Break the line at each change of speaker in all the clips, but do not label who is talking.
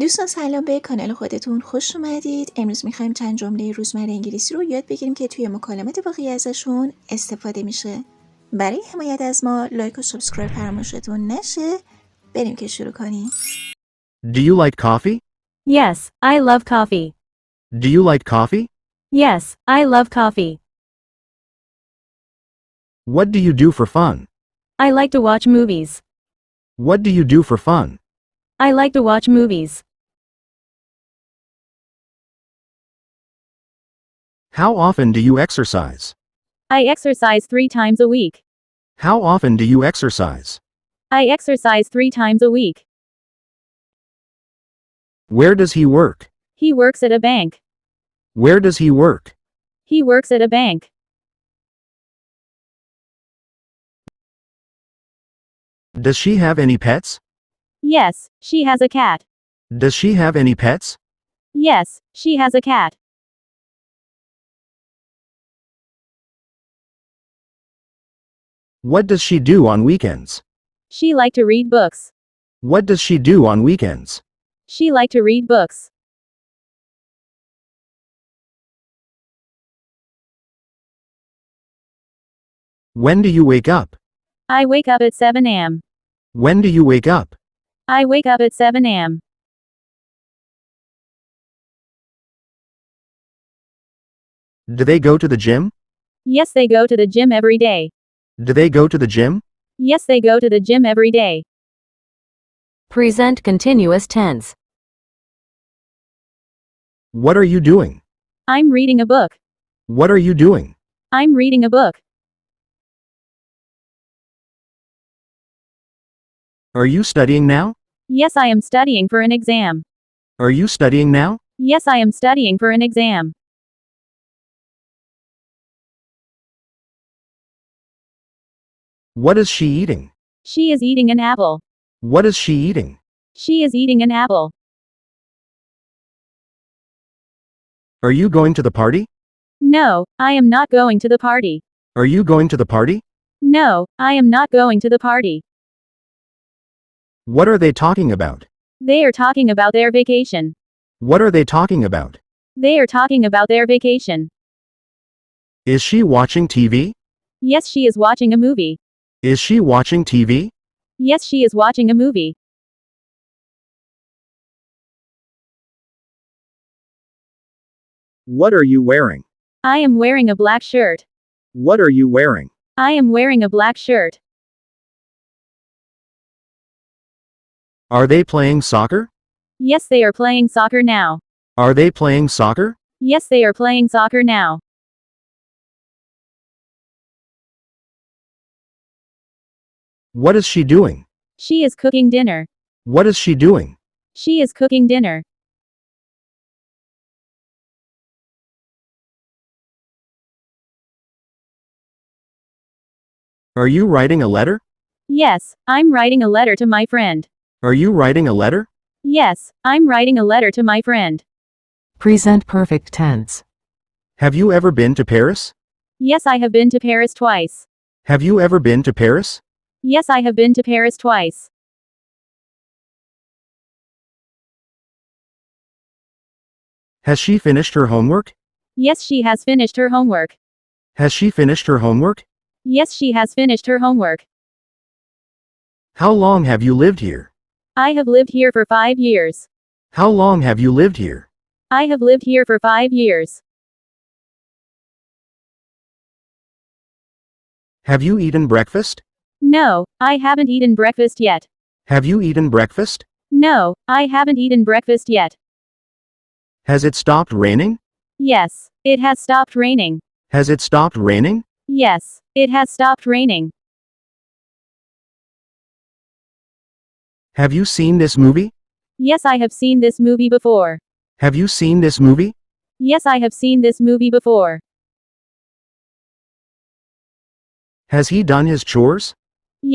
دوستان سلام، به کانال خودتون خوش اومدید. امروز میخوایم چند جمله روزمره انگلیسی رو یاد بگیریم که توی مکالمات واقعی ازشون استفاده میشه. برای حمایت از ما لایک و سابسکرایب فراموشتون نشه. بریم که شروع کنیم.
Do you like coffee?
Yes, I love coffee.
Do you like coffee?
Yes, I love coffee.
What do you do for fun?
I like to watch movies.
What do you do for fun?
I like to watch movies.
How often do you exercise?
I exercise 3 times a week.
How often do you exercise?
I exercise 3 times a week.
Where does he work?
He works at a bank.
Where does he work?
He works at a bank.
Does she have any pets?
Yes, she has a cat.
Does she have any pets?
Yes, she has a cat.
What does she do on weekends?
She like to read books.
What does she do on weekends?
She like to read books.
When do you wake up?
I wake up at 7 a.m.
When do you wake up?
I wake up at 7 a.m.
Do they go to the gym?
Yes, they go to the gym every day.
Do they go to the gym?
Yes, they go to the gym every day. Present continuous tense.
What are you doing?
I'm reading a book.
What are you doing?
I'm reading a book.
Are you studying now?
Yes, I am studying for an exam.
Are you studying now?
Yes, I am studying for an exam.
What is she eating?
She is eating an apple.
What is she eating?
She is eating an apple.
Are you going to the party?
No, I am not going to the party.
Are you going to the party?
No, I am not going to the party.
What are they talking about?
They are talking about their vacation.
What are they talking about?
They are talking about their vacation.
Is she watching TV?
Yes, she is watching a movie.
Is she watching TV?
Yes, she is watching a movie.
What are you wearing?
I am wearing a black shirt.
What are you wearing?
I am wearing a black shirt.
Are they playing soccer?
Yes, they are playing soccer now.
Are they playing soccer?
Yes, they are playing soccer now.
What is she doing?
She is cooking dinner.
What is she doing?
She is cooking dinner.
Are you writing a letter?
Yes, I'm writing a letter to my friend.
Are you writing a letter?
Yes, I'm writing a letter to my friend.
Present perfect tense.
Have you ever been to Paris?
Yes, I have been to Paris twice.
Have you ever been to Paris?
Yes, I have been to Paris twice.
Has she finished her homework?
Yes, she has finished her homework.
Has she finished her homework?
Yes, she has finished her homework.
How long have you lived here?
I have lived here for 5 years.
How long have you lived here?
I have lived here for 5 years.
Have you eaten breakfast?
No, I haven't eaten breakfast yet.
Have you eaten breakfast?
No, I haven't eaten breakfast yet.
Has it stopped raining?
Yes, it has stopped raining.
Has it stopped raining?
Yes, it has stopped raining.
Have you seen this movie?
Yes, I have seen this movie before.
Have you seen this movie?
Yes, I have seen this movie before.
Has he done his chores?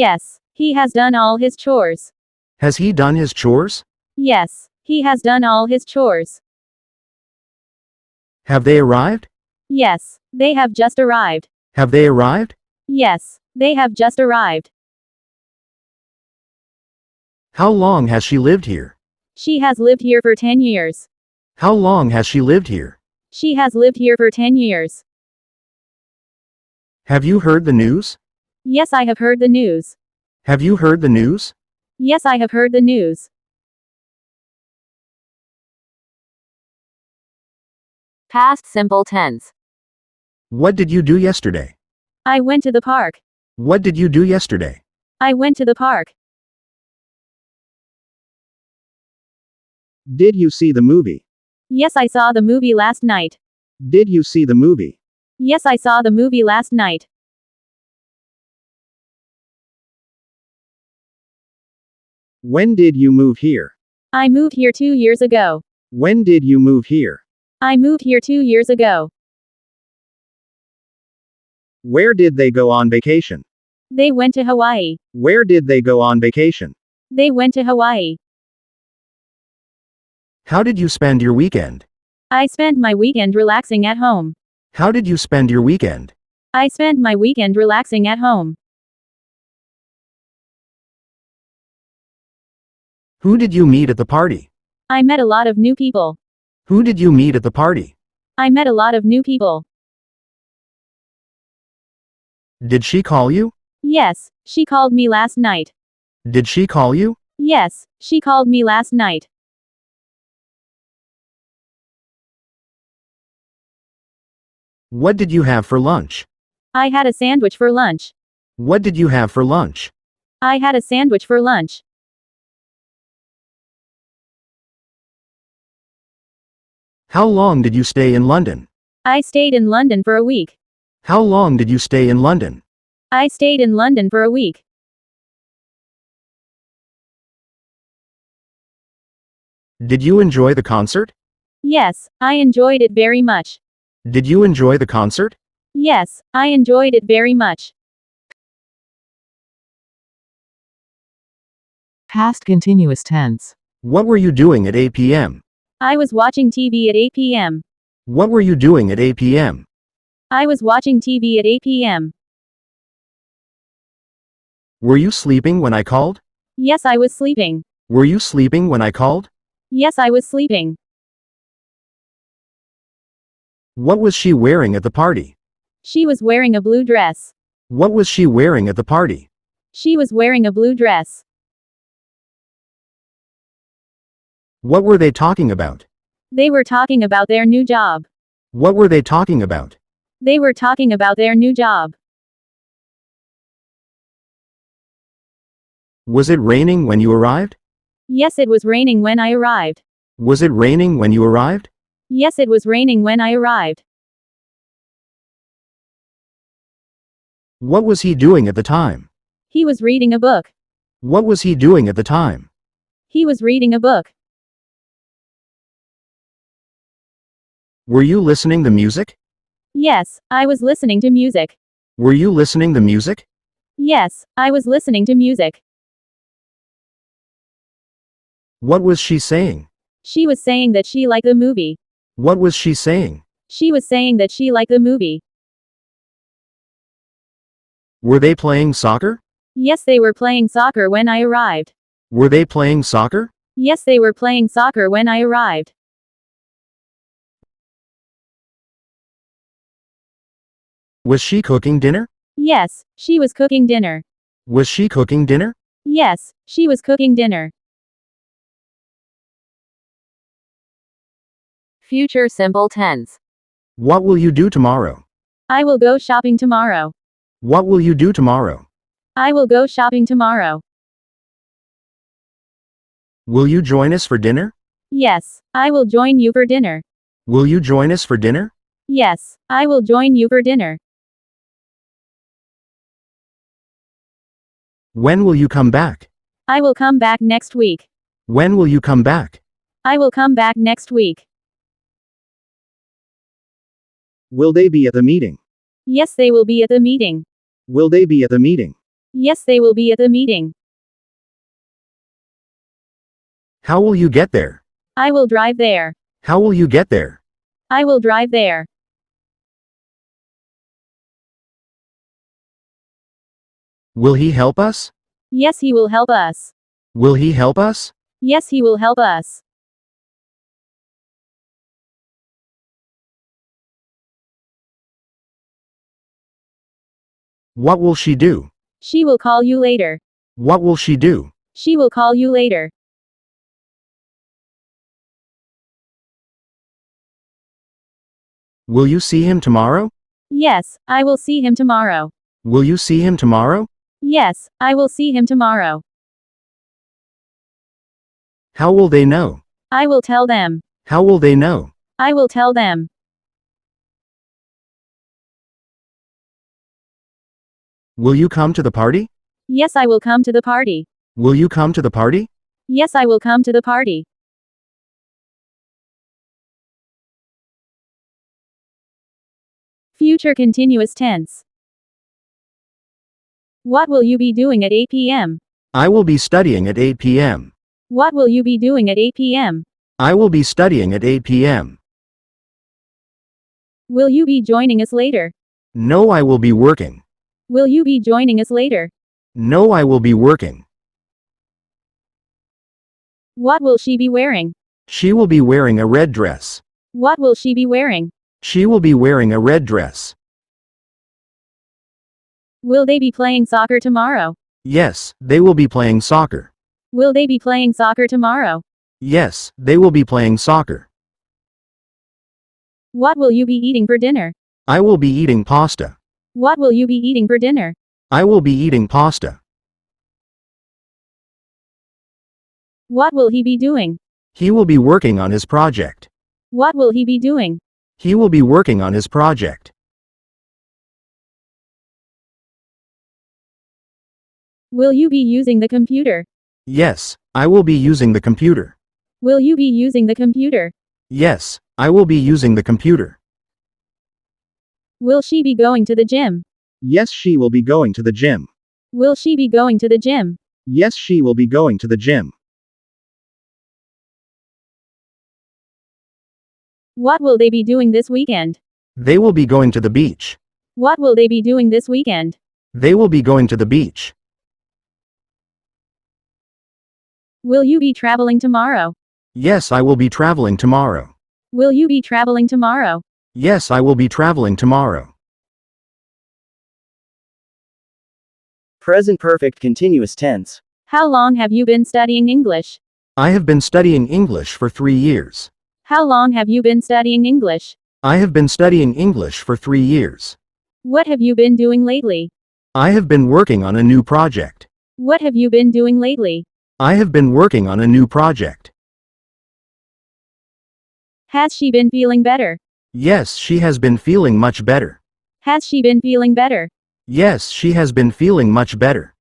Yes, he has done all his chores.
Has he done his chores?
Yes, he has done all his chores.
Have they arrived?
Yes, they have just arrived.
Have they arrived?
Yes, they have just arrived.
How long has she lived here?
She has lived here for 10 years.
How long has she lived here?
She has lived here for 10 years.
Have you heard the news?
Yes, I have heard the news.
Have you heard the news?
Yes, I have heard the news. Past simple tense.
What did you do yesterday?
I went to the park.
What did you do yesterday?
I went to the park.
Did you see the movie?
Yes, I saw the movie last night.
Did you see the movie?
Yes, I saw the movie last night.
When did you move here?
I moved here 2 years ago.
When did you move here?
I moved here 2 years ago.
Where did they go on vacation?
They went to Hawaii.
Where did they go on vacation?
They went to Hawaii.
How did you spend your weekend?
I spent my weekend relaxing at home.
How did you spend your weekend?
I spent my weekend relaxing at home.
Who did you meet at the party?
I met a lot of new people.
Who did you meet at the party?
I met a lot of new people.
Did she call you?
Yes, she called me last night.
Did she call you?
Yes, she called me last night.
What did you have for lunch?
I had a sandwich for lunch.
What did you have for lunch?
I had a sandwich for lunch.
How long did you stay in London?
I stayed in London for a week.
How long did you stay in London?
I stayed in London for a week.
Did you enjoy the concert?
Yes, I enjoyed it very much.
Did you enjoy the concert?
Yes, I enjoyed it very much.
Past continuous tense.
What were you doing at 8 p.m.?
I was watching TV at 8 p.m.
What were you doing at 8 p.m.?
I was watching TV at 8 p.m.
Were you sleeping when I called?
Yes, I was sleeping.
Were you sleeping when I called?
Yes, I was sleeping.
What was she wearing at the party?
She was wearing a blue dress.
What was she wearing at the party?
She was wearing a blue dress.
What were they talking about?
They were talking about their new job.
What were they talking about?
They were talking about their new job.
Was it raining when you arrived?
Yes, it was raining when I arrived.
Was it raining when you arrived?
Yes, it was raining when I arrived.
What was he doing at the time?
He was reading a book.
What was he doing at the time?
He was reading a book.
Were you listening to music?
Yes, I was listening to music.
Were you listening to music?
Yes, I was listening to music.
What was she saying?
She was saying that she liked the movie.
What was she saying?
She was saying that she liked the movie.
Were they playing soccer?
Yes, they were playing soccer when I arrived.
Were they playing soccer?
Yes, they were playing soccer when I arrived.
Was she cooking dinner?
Yes, she was cooking dinner.
Was she cooking dinner?
Yes, she was cooking dinner. Future simple tense.
What will you do tomorrow?
I will go shopping tomorrow.
What will you do tomorrow?
I will go shopping tomorrow.
Will you join us for dinner?
Yes, I will join you for dinner.
Will you join us for dinner?
Yes, I will join you for dinner.
When will you come back?
I will come back next week.
When will you come back?
I will come back next week.
Will they be at the meeting?
Yes, they will be at the meeting.
Will they be at the meeting?
Yes, they will be at the meeting.
How will you get there?
I will drive there.
How will you get there?
I will drive there.
Will he help us?
Yes, he will help us.
Will he help us?
Yes, he will help us.
What will she do?
She will call you later.
What will she do?
She will call you later.
Will you see him tomorrow?
Yes, I will see him tomorrow.
Will you see him tomorrow?
Yes, I will see him tomorrow.
How will they know?
I will tell them.
How will they know?
I will tell them.
Will you come to the party?
Yes, I will come to the party.
Will you come to the party?
Yes, I will come to the party. Future continuous tense. What will you be doing at 8 p.m.?
I will be studying at 8 p.m.
What will you be doing at 8 p.m.?
I will be studying at 8 p.m.
Will you be joining us later?
No, I will be working.
Will you be joining us later?
No, I will be working.
What will she be wearing?
She will be wearing a red dress.
What will she be wearing?
She will be wearing a red dress.
Will they be playing soccer tomorrow?
Yes, they will be playing soccer.
Will they be playing soccer tomorrow?
Yes, they will be playing soccer.
What will you be eating for dinner?
I will be eating pasta.
What will you be eating for dinner?
I will be eating pasta.
What will he be doing?
He will be working on his project.
What will he be doing?
He will be working on his project.
Will you be using the computer?
Yes, I will be using the computer.
Will you be using the computer?
Yes, I will be using the computer.
Will she be going to the gym?
Yes, she will be going to the gym.
Will she be going to the gym?
Yes, she will be going to the gym.
What will they be doing this weekend?
They will be going to the beach.
What will they be doing this weekend?
They will be going to the beach.
Will you be traveling tomorrow?
Yes, I will be traveling tomorrow.
Will you be traveling tomorrow?
Yes, I will be traveling tomorrow.
Present perfect continuous tense.
How long have you been studying English?
I have been studying English for 3 years.
How long have you been studying English?
I have been studying English for 3 years.
What have you been doing lately?
I have been working on a new project.
What have you been doing lately?
I have been working on a new project.
Has she been feeling better?
Yes, she has been feeling much better.
Has she been feeling better?
Yes, she has been feeling much better.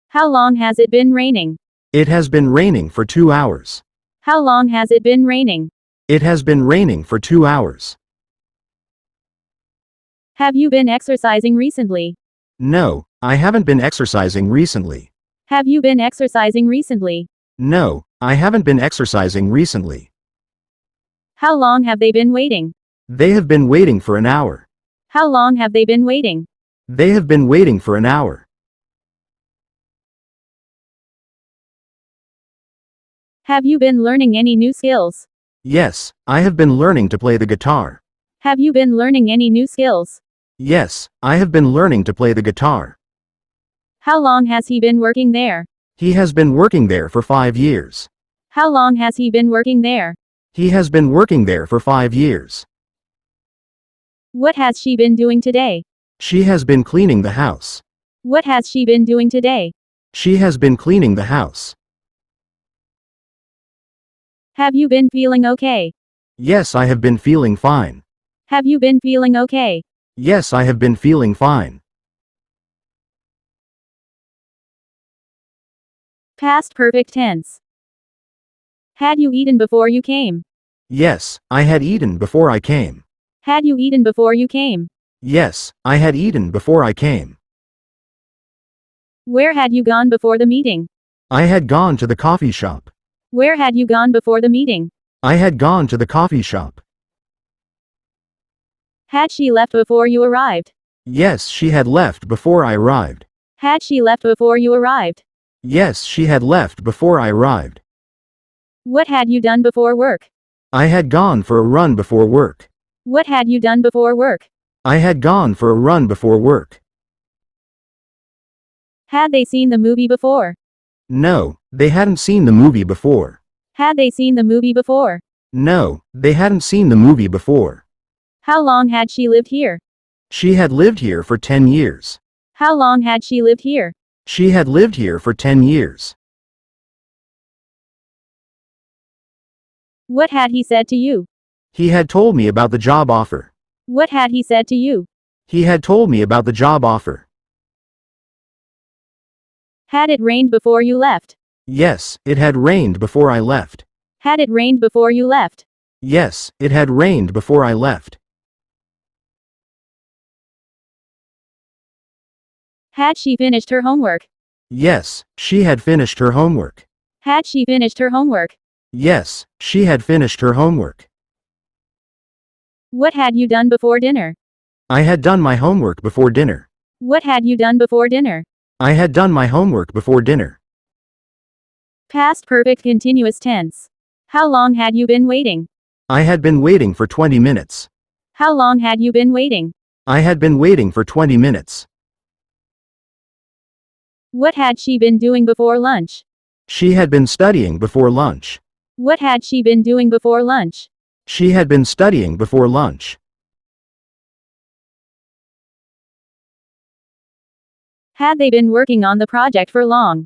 How long has it been raining?
It has been raining for 2 hours.
How long has it been raining?
It has been raining for 2 hours.
Have you been exercising recently?
No, I haven't been exercising recently.
Have you been exercising recently?
No, I haven't been exercising recently.
How long have they been waiting?
They have been waiting for an hour.
How long have they been waiting?
They have been waiting for an hour.
Have you been learning any new skills?
Yes, I have been learning to play the guitar.
Have you been learning any new skills?
Yes, I have been learning to play the guitar.
How long has he been working there?
He has been working there for 5 years.
How long has he been working there?
He has been working there for 5 years.
What has she been doing today?
She has been cleaning the house.
What has she been doing today?
She has been cleaning the house.
Have you been feeling okay?
Yes, I have been feeling fine.
Have you been feeling okay?
Yes, I have been feeling fine.
Past perfect tense. Had you eaten before you came?
Yes, I had eaten before I came.
Had you eaten before you came?
Yes, I had eaten before I came.
Where had you gone before the meeting?
I had gone to the coffee shop.
Where had you gone before the meeting?
I had gone to the coffee shop.
Had she left before you arrived?
Yes, she had left before I arrived.
Had she left before you arrived?
Yes, she had left before I arrived.
What had you done before work?
I had gone for a run before work.
What had you done before work?
I had gone for a run before work.
Had they seen the movie before?
No, they hadn't seen the movie before.
Had they seen the movie before?
No, they hadn't seen the movie before.
How long had she lived here?
She had lived here for 10 years.
How long had she lived here?
She had lived here for 10 years.
What had he said to you?
He had told me about the job offer.
What had he said to you?
He had told me about the job offer.
Had it rained before you left?
Yes, it had rained before I left.
Had it rained before you left?
Yes, it had rained before I left.
Had she finished her homework?
Yes, she had finished her homework.
Had she finished her homework?
Yes, she had finished her homework.
What had you done before dinner?
I had done my homework before dinner.
What had you done before dinner?
I had done my homework before dinner.
Past perfect continuous tense. How long had you been waiting?
I had been waiting for 20 minutes.
How long had you been waiting?
I had been waiting for 20 minutes.
What had she been doing before lunch?
She had been studying before lunch.
What had she been doing before lunch?
She had been studying before lunch.
Had they been working on the project for long?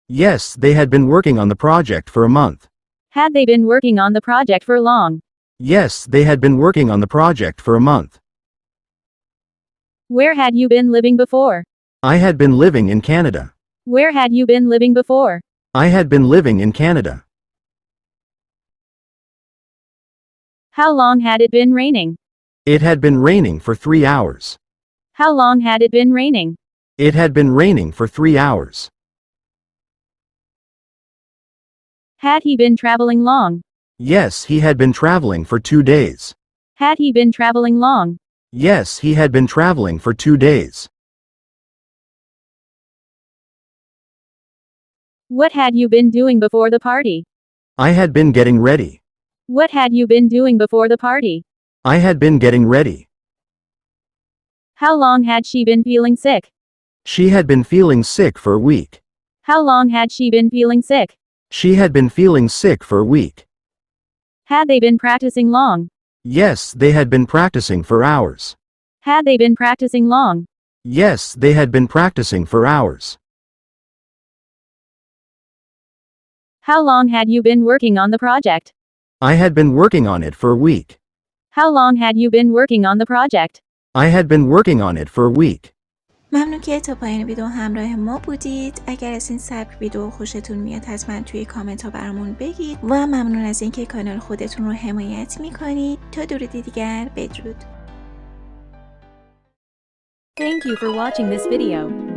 Yes, they had been working on the project for a month.
Had they been working on the project for long?
Yes, they had been working on the project for a month.
Where had you been living before?
I had been living in Canada.
Where had you been living before?
I had been living in Canada.
How long had it been raining?
It had been raining for 3 hours.
How long had it been raining?
It had been raining for 3 hours.
Had he been traveling long?
Yes, he had been traveling for 2 days.
Had he been traveling long?
Yes, he had been traveling for 2 days.
What had you been doing before the party?
I had been getting ready.
What had you been doing before the party?
I had been getting ready.
How long had she been feeling sick?
She had been feeling sick for a week.
How long had she been feeling sick?
She had been feeling sick for a week.
Had they been practicing long?
Yes, they had been practicing for hours.
Had they been practicing long?
Yes, they had been practicing for hours.
How long had you been working on the project?
I had been working on it for a week.
How long had you been working on the project?
I had been working on it for a week.
ممنون که تا پایان ویدیو همراه ما بودید. اگر از این سبک ویدیو خوشتون میاد حتما توی کامنت ها برامون بگید و ممنون از اینکه کانال خودتون رو حمایت میکنید. تا درودی دیگر بدرود.
Thank you for watching this video.